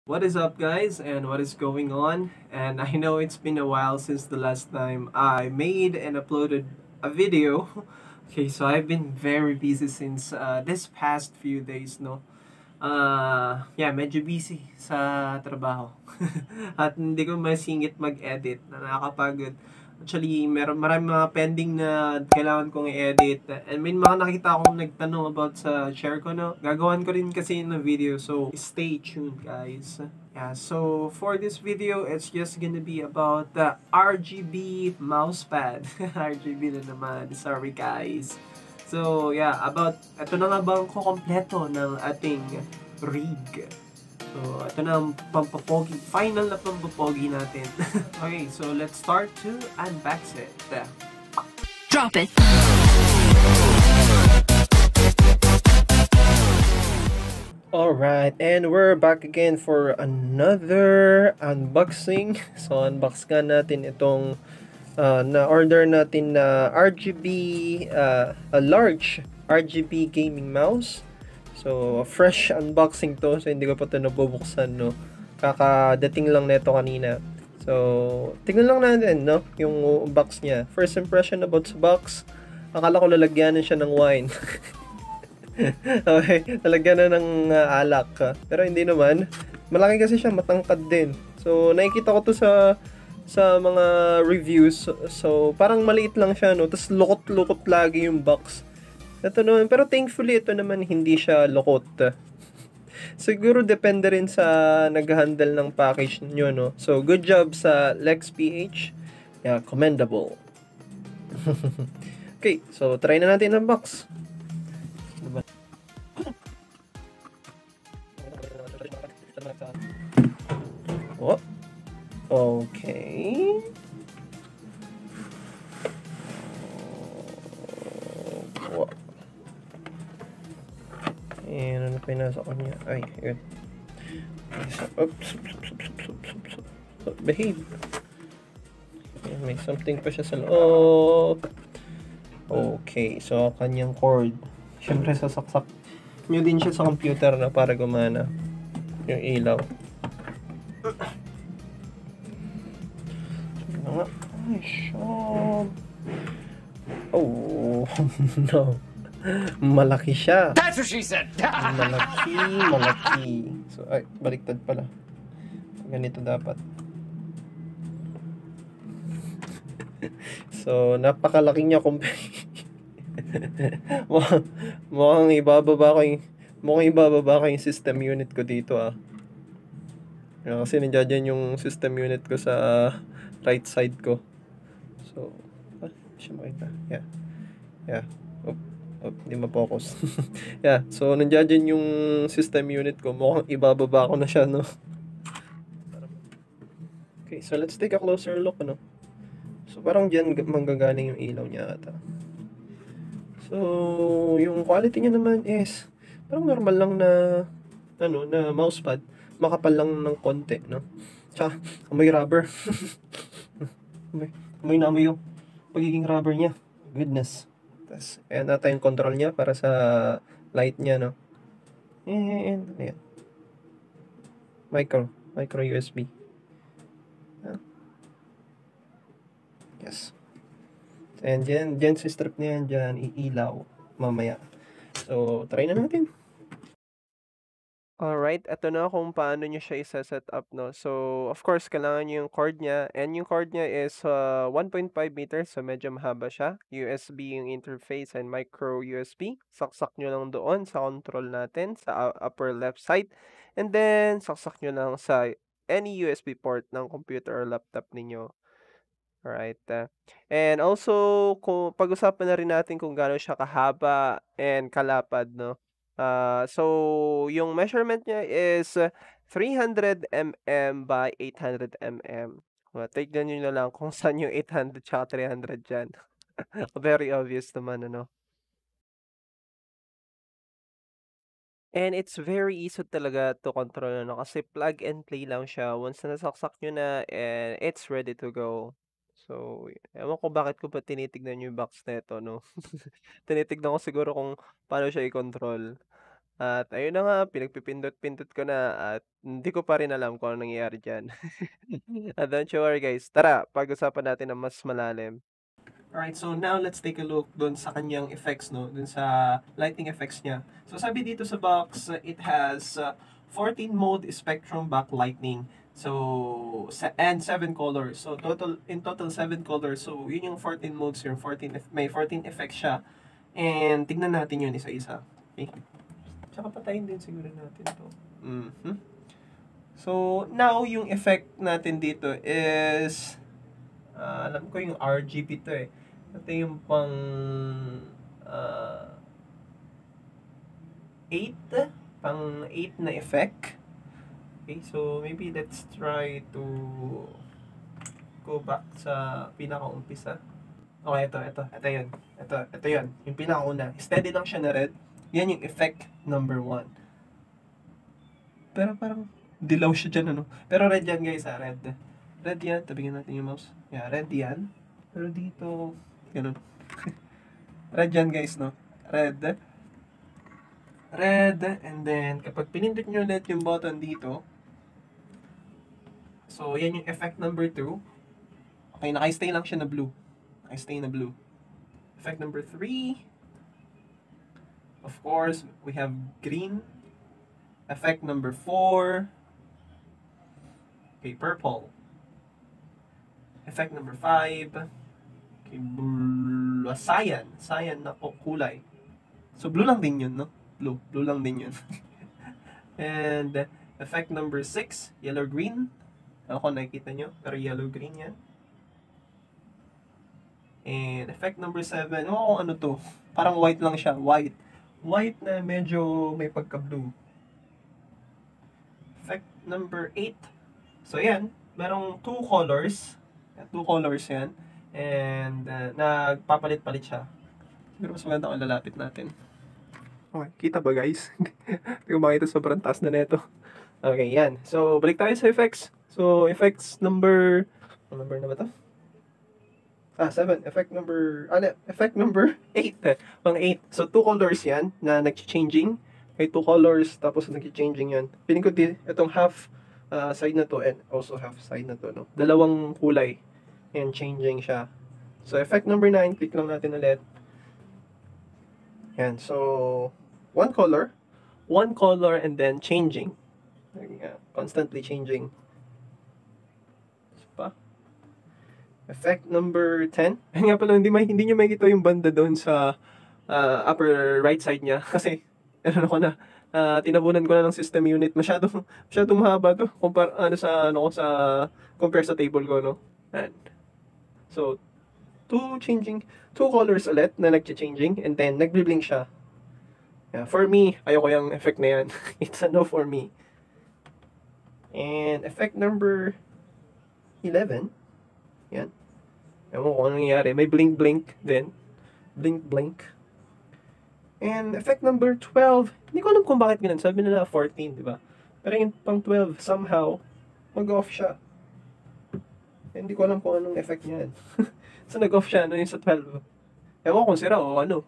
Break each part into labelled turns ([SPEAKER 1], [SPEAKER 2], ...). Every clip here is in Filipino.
[SPEAKER 1] What is up, guys, and what is going on? And I know it's been a while since the last time I made and uploaded a video. Okay, so I've been very busy since this past few days, no? Yeah, medyo busy sa trabaho. At hindi ko masingit mag-edit, na nakakapagod. Actually, maraming mga pending na kailangan kong i-edit. And may mga nakita akong nagtanong about sa share ko, no? Gagawan ko rin kasi ng video, so stay tuned, guys. Yeah, so for this video, it's just gonna be about the RGB mousepad. RGB na naman, sorry guys. So, yeah, ito na nga bang kukompleto ng ating rig. So, ito na ang pampapogi, final na pampapogi natin. Okay, so let's start to unbox it.
[SPEAKER 2] Drop it.
[SPEAKER 1] Alright, and we're back again for another unboxing. So, unbox nga natin itong na-order natin na RGB, a large RGB gaming mouse. So, fresh unboxing to. So, hindi ko pa ito nabubuksan, no? Kakadating lang nito kanina. So, tingnan lang natin, no? Yung box niya. First impression about sa box. Akala ko lalagyanan siya ng wine. Okay, lalagyan na ng alak. Pero hindi naman. Malaki kasi siya, matangkad din. So, nakikita ko to sa mga reviews. So, parang maliit lang siya, no? Tapos lukot-lukot lagi yung box. Ito naman, pero thankfully ito naman hindi siya lukot. Siguro depende rin sa nag-handle ng package nyo, no? So, good job sa LexPH. Yeah, commendable. Okay, so try na natin ang box. Oh. Okay. Oh. And ano pa yung nasa kanya? Ay, yun. Oops. Behave. Ayan, may something pa siya sa loob. Okay, so kanyang cord. Siyempre sasaksak nyo din siya sa computer na para gumana yung ilaw. Ay, shop. Oh, no. Malaki siya.
[SPEAKER 2] That's what she said.
[SPEAKER 1] Malaki. So, ay, baliktad pala. Ganito dapat. So, napakalaki niya mukhang ibababa ko yung system unit ko dito, ah. Kasi nandiyan yung system unit ko sa right side ko. So, siya makita. Yeah. Hindi ma-focus. Yeah, so nandiyan yung system unit ko. Mukhang ibababa ko na siya, no? Okay, so let's take a closer look, ano? So, parang dyan manggagaling yung ilaw niya ata. So, yung quality niya naman is parang normal lang na na mousepad. Makapal lang ng konti, no? Tsaka, amoy rubber. amoy na amoy yung pagiging rubber niya. Goodness. Tapos, ayan ata yung control niya para sa light niya, no? And, ayan. Micro USB. Yes. And dyan si strip niya dyan, iilaw mamaya. So, try na natin. Alright, ito na kung paano nyo siya isa-set up, no? So, of course, kailangan nyo yung cord niya. And yung cord niya is 1.5 meters, so medyo mahaba siya. USB yung interface and micro USB. Saksak nyo lang doon sa control natin, sa upper left side. And then, saksak nyo lang sa any USB port ng computer or laptop ninyo. Alright. And also, kung pag-usapan na rin natin kung gaano siya kahaba and kalapad, no? So, yung measurement niya is 300 mm by 800 mm. Tignan nyo na lang kung saan yung 800 tsaka 300 dyan. Very obvious naman, ano? And it's very easy talaga to control, ano? Kasi plug and play lang siya. Once na nasaksak nyo na, and it's ready to go. So, ewan ko bakit ko pa tinitignan yung box na ito, no? Tinitignan ko siguro kung paano siya i-control. At ayun na nga, pinagpipindot-pindot ko na at hindi ko pa rin alam kung anong nangyayari diyan. Don't you worry guys, tara pag-usapan natin ng mas malalim. Alright, so now let's take a look dun sa kanyang effects, no? Dun sa lighting effects niya. So sabi dito sa box, it has 14 mode spectrum backlighting. So, and 7 colors. So, in total 7 colors. So, yun yung 14 modes here. May 14 effects siya. And, tignan natin yun isa-isa. Okay? Tsaka patayin din siguro natin to. So, now, yung effect natin dito is, alam ko yung RGB to eh. Ito yung pang 8 na effect. Okay, so maybe let's try to go back sa pinaka-umpisa. Okay, ito yun. Ito yun, yung pinaka-una. Steady lang siya na red. Yan yung effect number 1. Pero parang dilaw siya dyan, ano? Pero red yan guys, red. Red yan, tabingin natin yung mouse. Yeah, red yan. Pero dito, ganun. Red yan guys, no? Red, and then kapag pinindot nyo ulit yung button dito, so yan yung effect number 2. Okay, naka-stay lang siya na blue. Naka-stay na blue. Effect number 3, of course, we have green. Effect number 4, okay, purple. Effect number 5, okay, blue, cyan na kulay. So blue lang din yun, no? Blue lang din yun. And effect number 6, yellow-green. Ako nakikita nyo, pero yellow-green yan. And effect number 7, ano to? Parang white lang siya, white. White na medyo may pagka-blue. Effect number 8. So yan, merong 2 colors. 2 colors yan. And nagpapalit-palit siya. Siguro mas maganda kung lalapit natin. Okay, kita ba guys? Hindi ko makita, sobrang taas na neto. Okay, yan. So, balik tayo sa effects. So, effects number... Ano number na ba ito? 7. Effect number 8. Pang 8. So, 2 colors yan na nag-changing. Okay, 2 colors, tapos nag-changing yan. Piling ko itong half side na to and also half side na to, no? Dalawang kulay. And changing siya. So, effect number 9. Click lang natin ulit. Yan. So, one color and then changing. Constantly changing. Pa. Effect number 10. Nga pala, hindi nyo makikita yung banda doon sa upper right side niya. Kasi, tinabunan ko na ng system unit. Masyadong mahaba to. Compare sa table ko, no? And, so, two colors ulit na nag-changing and then nag-blink siya. Yeah, for me, ayoko yung effect na yan. It's a no for me. And effect number 11. Yan. Ewan ko anong nangyari. May blink din. Blink. And effect number 12. Hindi ko alam kung bakit ganun. Sabi nila 14, di ba? Pero yung pang 12, somehow, mag-off siya. Hindi ko alam kung anong effect niya yan. So nag-off siya, yung sa 12. Ewan kung sira o ano.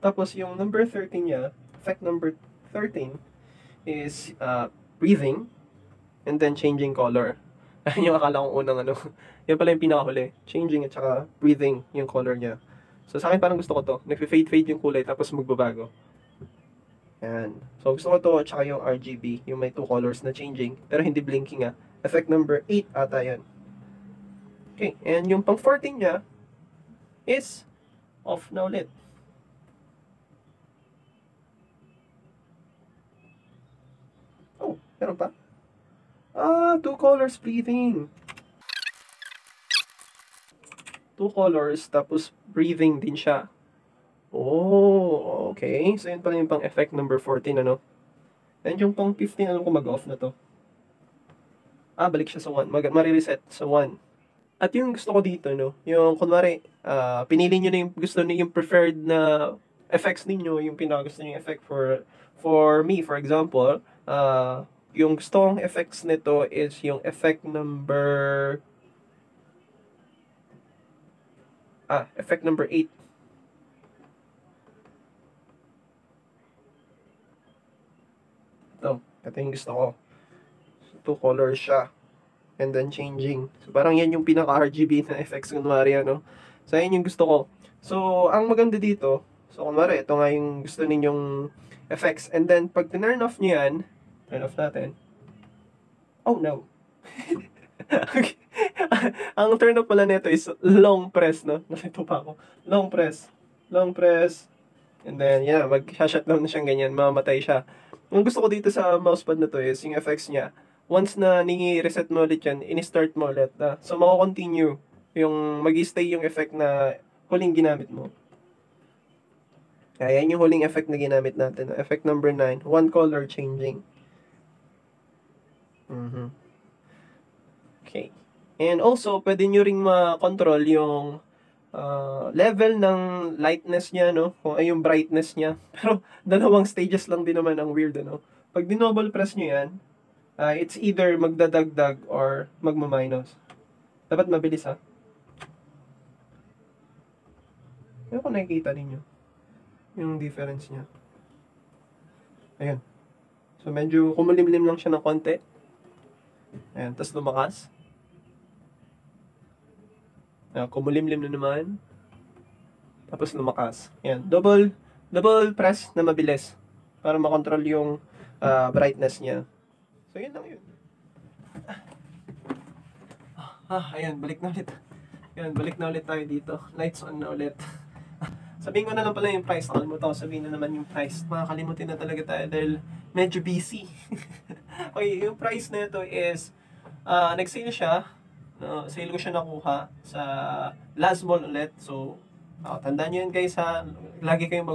[SPEAKER 1] Tapos yung number 13 niya, effect number 13 is breathing and then changing color. Ayun yung akala kong unang yan pala yung pinakahuli. Changing at saka breathing yung color niya. So sa akin parang gusto ko to. Nag-fade yung kulay tapos magbabago. Yan. So gusto ko to at saka yung RGB, yung may 2 colors na changing pero hindi blinking Effect number 8 ata yan. Okay, and yung pang 14 niya is off na ulit. Oh, meron pa? 2 colors breathing. 2 colors, tapos breathing din siya. Oh, okay. So, yun pala yung pang effect number 14, ano? And yung pang 15, alam ko mag-off na to. Balik siya sa 1. Marireset sa 1. At yung gusto ko dito, no? Yung, kunwari, pinili nyo na yung gusto nyo, yung preferred na effects ninyo, yung pinakagusto nyo yung effect for me, for example, yung gusto kong effects nito is yung effect number 8. Ito yung gusto ko. So, two colors siya. And then changing. So, parang yan yung pinaka-RGB na effects, kunwari, ano. So, yan yung gusto ko. So, ang maganda dito, so, kunwari, ito nga yung gusto ninyong effects. And then, pag turn off nyo yan, turn off natin. Oh, no. Okay. Ang turn off pala nito is long press, no? Nalito pa ako. Long press. Long press. And then, yeah, mag-shutdown na siyang ganyan. Mamamatay siya. Ang gusto ko dito sa mousepad na to is yung effects niya. Once na ni-reset mo ulit yan, in-start mo ulit. So, mako-continue yung mag-stay yung effect na huling ginamit mo. Yan yung huling effect na ginamit natin. Effect number 9. One color changing. Okay. And also, pwede nyo ring ma-control yung level ng lightness niya, no? Kung ay yung brightness niya. Pero, dalawang stages lang din naman ang weird, ano? Pag dinouble press nyo yan, it's either magdadagdag or magmaminus. Dapat mabilis, ha? Ano kung nakikita ninyo? Yung difference niya. Ayan. So, medyo kumulimlim lang siya ng konti. Ayan, tapos lumakas. Kumulimlim na naman. Tapos lumakas. Ayan, double press na mabilis para makontrol yung brightness niya. So, yun lang yun. Ayan, balik na ulit. Ayan, balik na ulit tayo dito. Lights on na ulit. Sabihin ko na lang pala yung price. Nakalimutan ko sabihin na naman yung price. Makakalimutin na talaga tayo dahil medyo busy. Okay, yung price na ito is nag-sale siya. Sale ko siya nakuha sa last mall ulit. So, tandaan nyo yun guys ha. Lagi kayong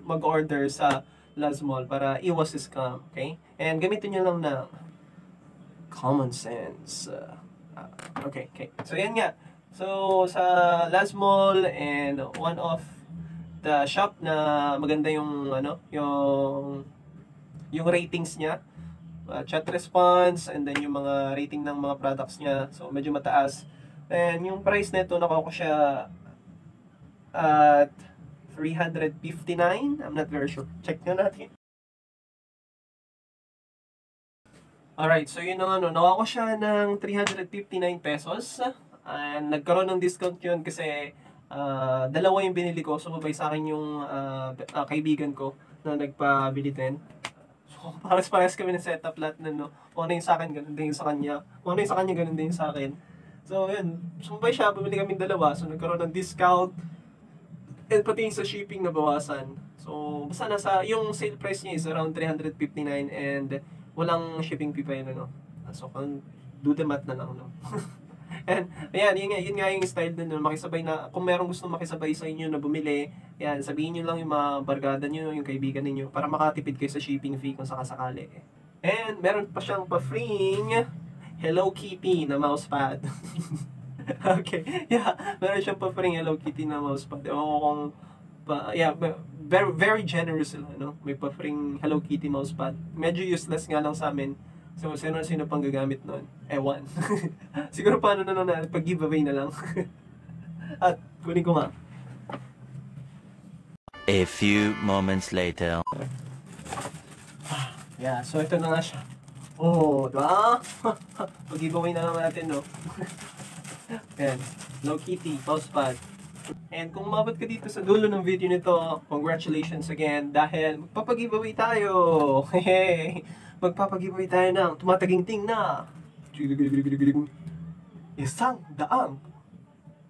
[SPEAKER 1] mag-order sa last mall para iwas scam. Okay? And gamitin nyo lang na common sense. Okay. So, yan nga. So, sa last mall and one of the shop na maganda yung yung ratings niya. Chat response, and then yung mga rating ng mga products niya. So, medyo mataas. And yung price nito, nakuha ko siya at $359. I'm not very sure. Check nyo natin. Alright, so yun ang nakuha ko siya ng 359 pesos. And nagkaroon ng discount yun kasi dalawa yung binili ko. So, sabay sa akin yung kaibigan ko na nagpabili din. So, pares kami ng setup lahat na, no? Kung ano yung sa akin, ganun din yung sa kanya. Kung ano yung sa kanya, ganun din yung sa akin. So, yun. Sumabay siya, bumili kami dalawa. So, nagkaroon ng discount. And pati yung sa shipping na bawasan. So, basta nasa, yung sale price niya is around 359 and walang shipping fee pa yun, ano? So, do the math na lang, no? And, ayan, yun nga yung style din, no? Makisabay na, kung merong gusto makisabay sa inyo na bumili, ayan, sabihin nyo lang yung mga barkada nyo, yung kaibigan ninyo, para makatipid kayo sa shipping fee kung sakasakali. And, meron pa siyang pa-freeing Hello Kitty na mousepad. Okay, yeah, meron siyang pa-freeing Hello Kitty na mousepad. Ewan ko very, very generous sila, no? May pa-freeing Hello Kitty mousepad. Medyo useless nga lang sa amin. So, sino pang gagamit nun? Ewan. Siguro paano na pag-giveaway na lang. At, kunin ko nga.
[SPEAKER 3] A few moments later.
[SPEAKER 1] Yeah, so ito na nga siya. Oh, diba? Pag-giveaway na lang natin, no? Ayan. Hello Kitty, mousepad. And kung umabot ka dito sa dulo ng video nito, congratulations again dahil magpapag-giveaway tayo. Hey! Magpapag-giveaway tayo ng tumataginting na 100.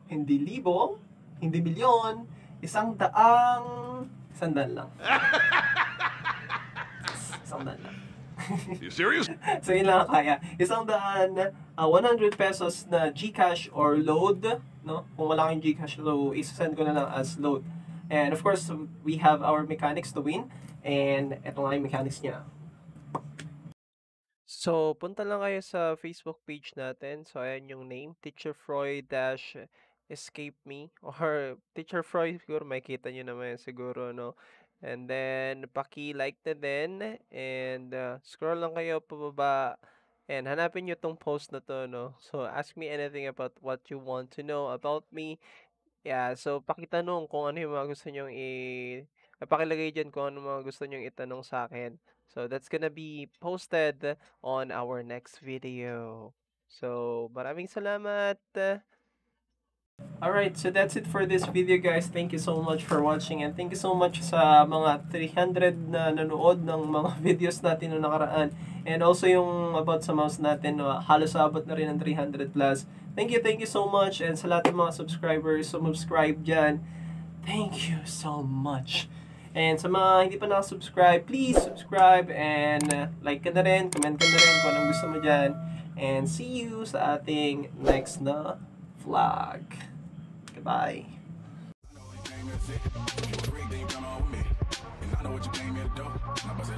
[SPEAKER 1] Hindi libo, hindi milyon, 100. 100 lang. 100 lang.
[SPEAKER 4] You serious?
[SPEAKER 1] So yun lang kaya. 100, 100 pesos na GCash or load, no? Kung wala kang GCash, so isa-send ko na lang as load. And of course, we have our mechanics to win. And eto nga yung mechanics niya. So, punta lang kayo sa Facebook page natin. So, ayan yung name, Teacher Froy-Escape Me. Or Teacher Froy, siguro makikita nyo naman siguro, no? And then, paki-like na din. And scroll lang kayo pababa. And hanapin nyo tong post na to, no? So, ask me anything about what you want to know about me. Yeah, so pakitanong kung ano yung mga gusto nyong Pakilagay dyan kung ano mga gusto nyong itanong sa akin. So, that's gonna be posted on our next video. So, maraming salamat. Alright, so that's it for this video guys. Thank you so much for watching and thank you so much sa mga 300 na nanood ng mga videos natin noong nakaraan. And also yung about sa mouse natin, halos abot na rin ng 300 plus. Thank you so much and sa lahat ng mga subscribers, subscribe dyan. Thank you so much. And sa mga hindi pa nakasubscribe, please subscribe and like ka na rin, comment ka na rin kung anong gusto mo dyan. And see you sa ating next na vlog. Goodbye. I know what you came here to do.